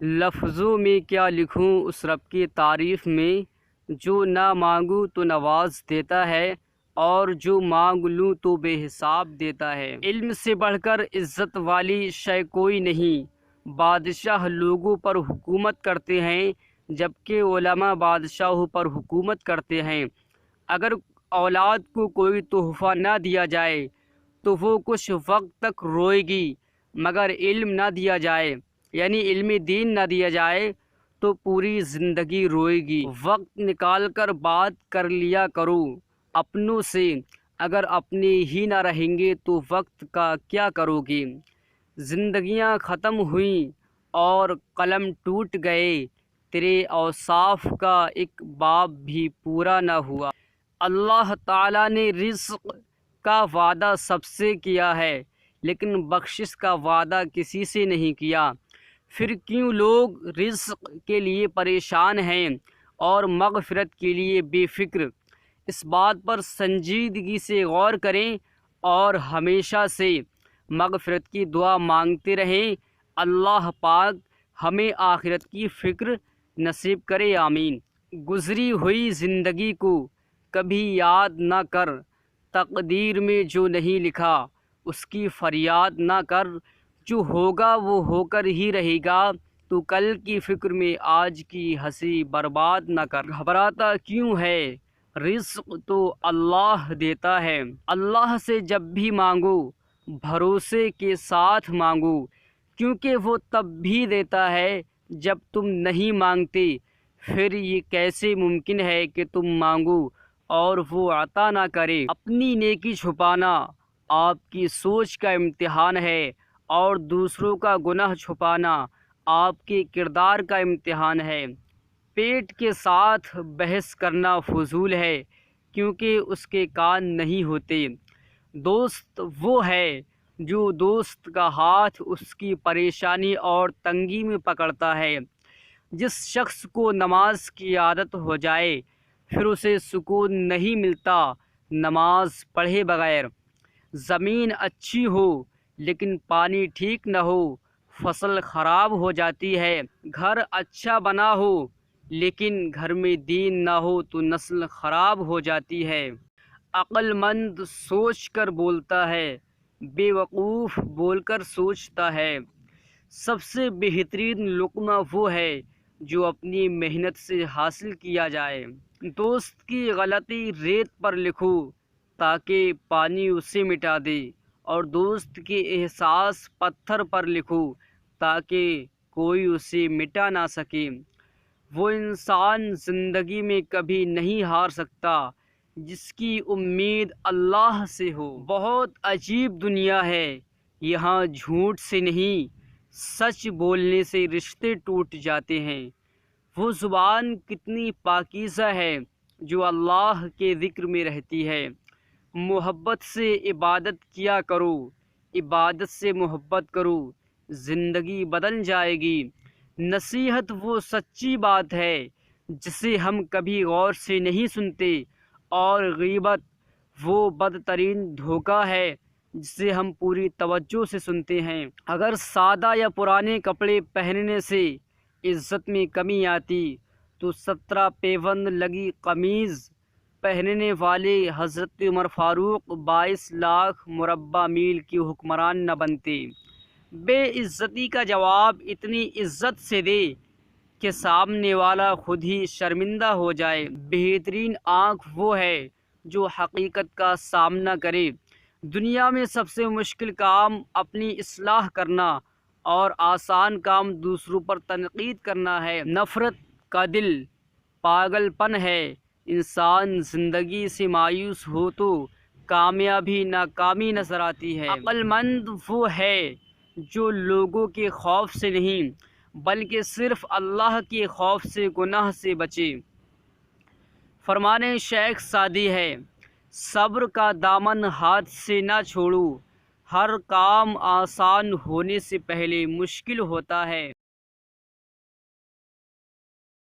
لفظوں میں کیا لکھوں اس رب کی تعریف میں، جو نہ مانگوں تو نواز دیتا ہے اور جو مانگ لوں تو بے حساب دیتا ہے۔ علم سے بڑھ کر عزت والی شے کوئی نہیں۔ بادشاہ لوگوں پر حکومت کرتے ہیں جبکہ علماء بادشاہوں پر حکومت کرتے ہیں۔ اگر اولاد کو کوئی تحفہ نہ دیا جائے تو وہ کچھ وقت تک روئے گی، مگر علم نہ دیا جائے، یعنی علم دین نہ دیا جائے تو پوری زندگی روئے گی۔ وقت نکال کر بات کر لیا کرو اپنوں سے، اگر اپنے ہی نہ رہیں گے تو وقت کا کیا کرو گے؟ زندگیاں ختم ہوئیں اور قلم ٹوٹ گئے، تیرے اوصاف کا ایک باب بھی پورا نہ ہوا۔ اللہ تعالیٰ نے رزق کا وعدہ سب سے کیا ہے لیکن بخشش کا وعدہ کسی سے نہیں کیا۔ پھر کیوں لوگ رزق کے لیے پریشان ہیں اور مغفرت کے لیے بے فکر؟ اس بات پر سنجیدگی سے غور کریں اور ہمیشہ سے مغفرت کی دعا مانگتے رہیں۔ اللہ پاک ہمیں آخرت کی فکر نصیب کرے، آمین۔ گزری ہوئی زندگی کو کبھی یاد نہ کر، تقدیر میں جو نہیں لکھا اس کی فریاد نہ کر، جو ہوگا وہ ہو کر ہی رہے گا، تو کل کی فکر میں آج کی ہنسی برباد نہ کر۔ گھبراتا کیوں ہے؟ رزق تو اللہ دیتا ہے۔ اللہ سے جب بھی مانگو بھروسے کے ساتھ مانگو، کیونکہ وہ تب بھی دیتا ہے جب تم نہیں مانگتے۔ پھر یہ کیسے ممکن ہے کہ تم مانگو اور وہ عطا نہ کرے؟ اپنی نیکی چھپانا آپ کی سوچ کا امتحان ہے اور دوسروں کا گناہ چھپانا آپ کے کردار کا امتحان ہے۔ پیٹ کے ساتھ بحث کرنا فضول ہے کیونکہ اس کے کان نہیں ہوتے۔ دوست وہ ہے جو دوست کا ہاتھ اس کی پریشانی اور تنگی میں پکڑتا ہے۔ جس شخص کو نماز کی عادت ہو جائے پھر اسے سکون نہیں ملتا نماز پڑھے بغیر۔ زمین اچھی ہو لیکن پانی ٹھیک نہ ہو فصل خراب ہو جاتی ہے۔ گھر اچھا بنا ہو لیکن گھر میں دین نہ ہو تو نسل خراب ہو جاتی ہے۔ عقل مند سوچ کر بولتا ہے، بے وقوف بول کر سوچتا ہے۔ سب سے بہترین لقمہ وہ ہے جو اپنی محنت سے حاصل کیا جائے۔ دوست کی غلطی ریت پر لکھو تاکہ پانی اسے مٹا دے، اور دوست کے احساس پتھر پر لکھو تاکہ کوئی اسے مٹا نہ سکے۔ وہ انسان زندگی میں کبھی نہیں ہار سکتا جس کی امید اللہ سے ہو۔ بہت عجیب دنیا ہے، یہاں جھوٹ سے نہیں سچ بولنے سے رشتے ٹوٹ جاتے ہیں۔ وہ زبان کتنی پاکیزہ ہے جو اللہ کے ذکر میں رہتی ہے۔ محبت سے عبادت کیا کرو، عبادت سے محبت کرو، زندگی بدل جائے گی۔ نصیحت وہ سچی بات ہے جسے ہم کبھی غور سے نہیں سنتے، اور غیبت وہ بدترین دھوکہ ہے جسے ہم پوری توجہ سے سنتے ہیں۔ اگر سادہ یا پرانے کپڑے پہننے سے عزت میں کمی آتی تو 17 پیوند لگی قمیض پہننے والے حضرت عمر فاروق 22 لاکھ مربع میل کے حکمران نہ بنتے۔ بے عزتی کا جواب اتنی عزت سے دے کہ سامنے والا خود ہی شرمندہ ہو جائے۔ بہترین آنکھ وہ ہے جو حقیقت کا سامنا کرے۔ دنیا میں سب سے مشکل کام اپنی اصلاح کرنا اور آسان کام دوسروں پر تنقید کرنا ہے۔ نفرت کا دل پاگل پن ہے۔ انسان زندگی سے مایوس ہو تو کامیابی ناکامی نظر آتی ہے۔ عقل مند وہ ہے جو لوگوں کے خوف سے نہیں بلکہ صرف اللہ کے خوف سے گناہ سے بچے۔ فرمان شیخ سعدی ہے، صبر کا دامن ہاتھ سے نہ چھوڑو، ہر کام آسان ہونے سے پہلے مشکل ہوتا ہے۔